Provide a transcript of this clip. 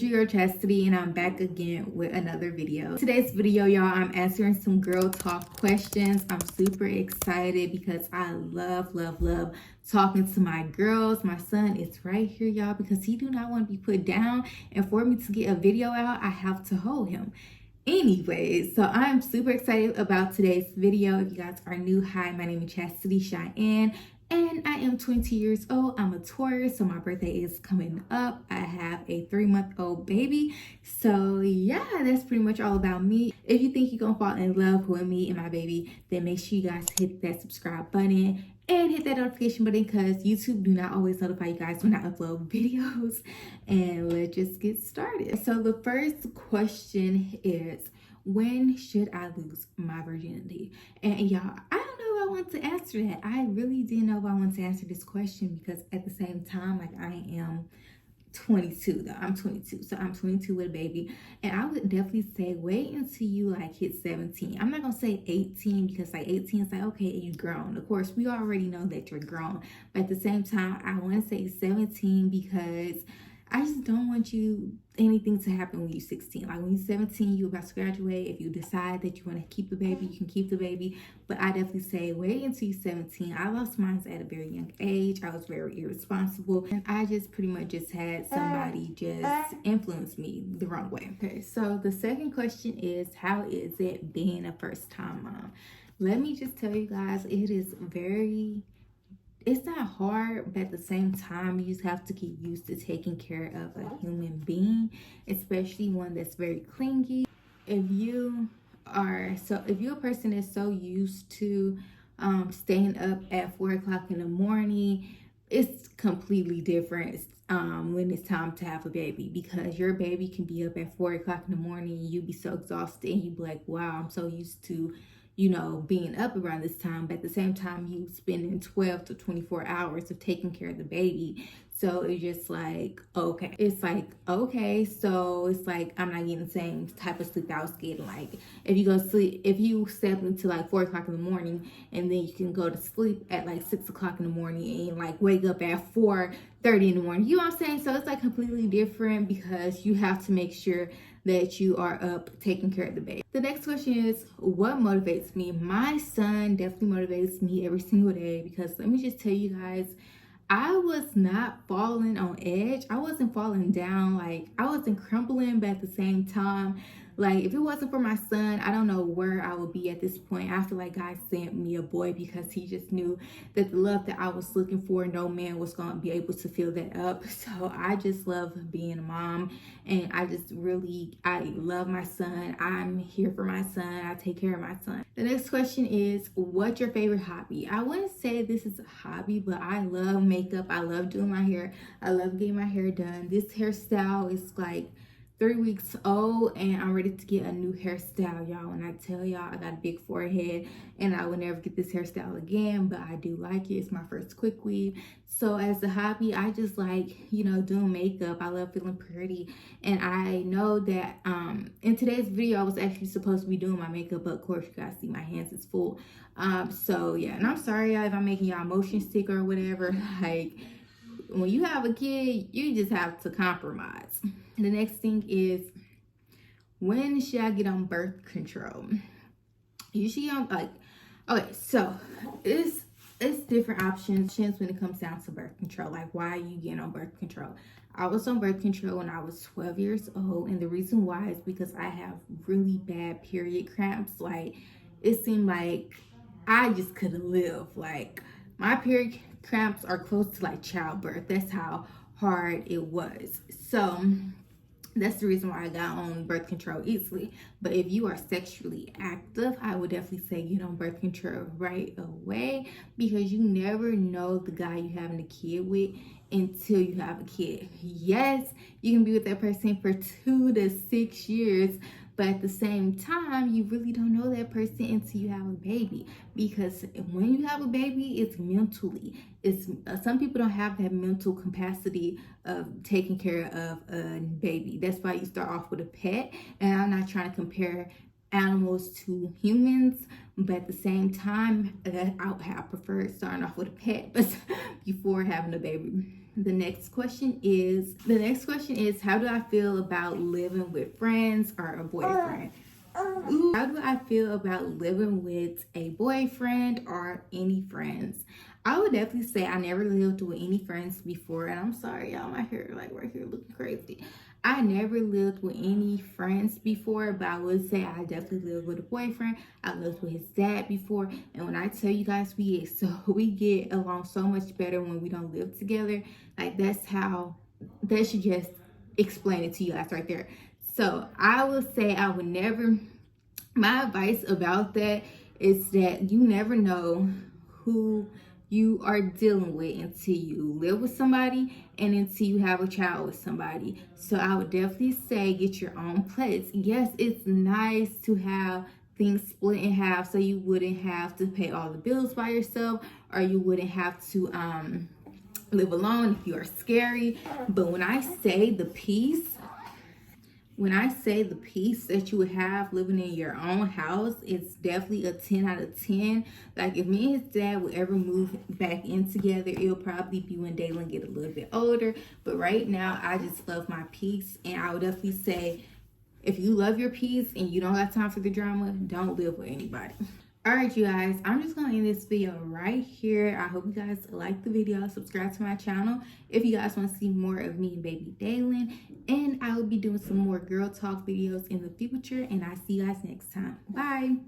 your girl Chastity, and I'm back again with another video. Today's video, y'all, I'm answering some girl talk questions. I'm super excited because I love talking to my girls. My son is right here, y'all, because he do not want to be put down, and for me to get a video out, I have to hold him. Anyways, so I'm super excited about today's video. If you guys are new, hi, my name is Chastity Cheyenne, and I am 20 years old. I'm a Taurus, so my birthday is coming up. I have a 3-month-old baby. So yeah, that's pretty much all about me. If you think you're gonna fall in love with me and my baby, then make sure you guys hit that subscribe button and hit that notification button, because YouTube do not always notify you guys when I upload videos. And let's just get started. So the first question is, when should I lose my virginity? And y'all, I don't know if I want to answer that. I really didn't know if I wanted to answer this question, because at the same time, like, I am 22 though. I'm 22, so I'm 22 with a baby, and I would definitely say wait until you like hit 17. I'm not gonna say 18, because like 18 is like, okay, you're grown. Of course, we already know that you're grown, but at the same time, I want to say 17 because I just don't want anything to happen when you're 16. Like when you're 17, you're about to graduate. If you decide that you want to keep the baby, you can keep the baby. But I definitely say wait until you're 17. I lost mine at a very young age. I was very irresponsible. And I just pretty much just had somebody just influence me the wrong way. Okay, so the second question is, how is it being a first-time mom? Let me just tell you guys, it's not hard, but at the same time, you just have to get used to taking care of a human being, especially one that's very clingy. If you're a person that's so used to staying up at 4 o'clock in the morning, it's completely different when it's time to have a baby, because your baby can be up at 4 o'clock in the morning and you be so exhausted and you be like, wow, I'm so used to being up around this time, but at the same time, you spending 12 to 24 hours of taking care of the baby. So it's just like, okay. It's like, okay, so it's like, I'm not getting the same type of sleep I was getting. Like, if you step into like 4 o'clock in the morning, and then you can go to sleep at like 6 o'clock in the morning and like wake up at 4:30 in the morning. You know what I'm saying? So it's like completely different, because you have to make sure that you are up taking care of the baby. The next question is, what motivates me? My son definitely motivates me every single day, because let me just tell you guys, I was not falling on edge. I wasn't falling down. Like, I wasn't crumbling, but at the same time, like, if it wasn't for my son, I don't know where I would be at this point. I feel like God sent me a boy, because he just knew that the love that I was looking for, no man was going to be able to fill that up. So I just love being a mom, and I love my son. I'm here for my son. I take care of my son. The next question is, what's your favorite hobby? I wouldn't say this is a hobby, but I love makeup. I love doing my hair. I love getting my hair done. This hairstyle is like 3 weeks old, and I'm ready to get a new hairstyle, y'all. When I tell y'all, I got a big forehead and I would never get this hairstyle again, but I do like it. It's my first quick weave. So as a hobby, I just like, doing makeup. I love feeling pretty, and I know that in today's video I was actually supposed to be doing my makeup, but of course you guys see my hands is full. So yeah, and I'm sorry, y'all, if I'm making y'all motion sick or whatever. Like, when you have a kid, you just have to compromise. The next thing is, when should I get on birth control? Usually I'm like, okay, so it's different options when it comes down to birth control. Like, why are you getting on birth control? I was on birth control when I was 12 years old, and the reason why is because I have really bad period cramps. Like, it seemed like I just couldn't live. Like, my period cramps are close to like childbirth. That's how hard it was. So that's the reason why I got on birth control easily. But if you are sexually active, I would definitely say get on birth control right away, because you never know the guy you're having a kid with until you have a kid. Yes, you can be with that person for 2 to 6 years, but at the same time, you really don't know that person until you have a baby, because when you have a baby, it's mentally. Some people don't have that mental capacity of taking care of a baby. That's why you start off with a pet, and I'm not trying to compare animals to humans, but at the same time, I prefer starting off with a pet but before having a baby. The next question is how do I feel about living with friends or a boyfriend? How do I feel about living with a boyfriend or any friends? I would definitely say I never lived with any friends before, and I'm sorry, y'all, my hair like right here looking crazy. I never lived with any friends before, but I would say I definitely lived with a boyfriend. I lived with his dad before, and when I tell you guys, we get along so much better when we don't live together. Like that should just explain it to you guys right there. So I would say I would never. My advice about that is that you never know who you are dealing with until you live with somebody and until you have a child with somebody. So I would definitely say get your own place. Yes, it's nice to have things split in half so you wouldn't have to pay all the bills by yourself, or you wouldn't have to live alone if you are scary. But when I say the peace that you would have living in your own house, it's definitely a 10 out of 10. Like if me and his dad would ever move back in together, it'll probably be when Dalen get a little bit older. But right now, I just love my peace. And I would definitely say, if you love your peace and you don't got time for the drama, don't live with anybody. All right, you guys, I'm just gonna end this video right here. I hope you guys like the video. Subscribe to my channel if you guys want to see more of me and baby Dalen, and I will be doing some more girl talk videos in the future, and I'll see you guys next time. Bye.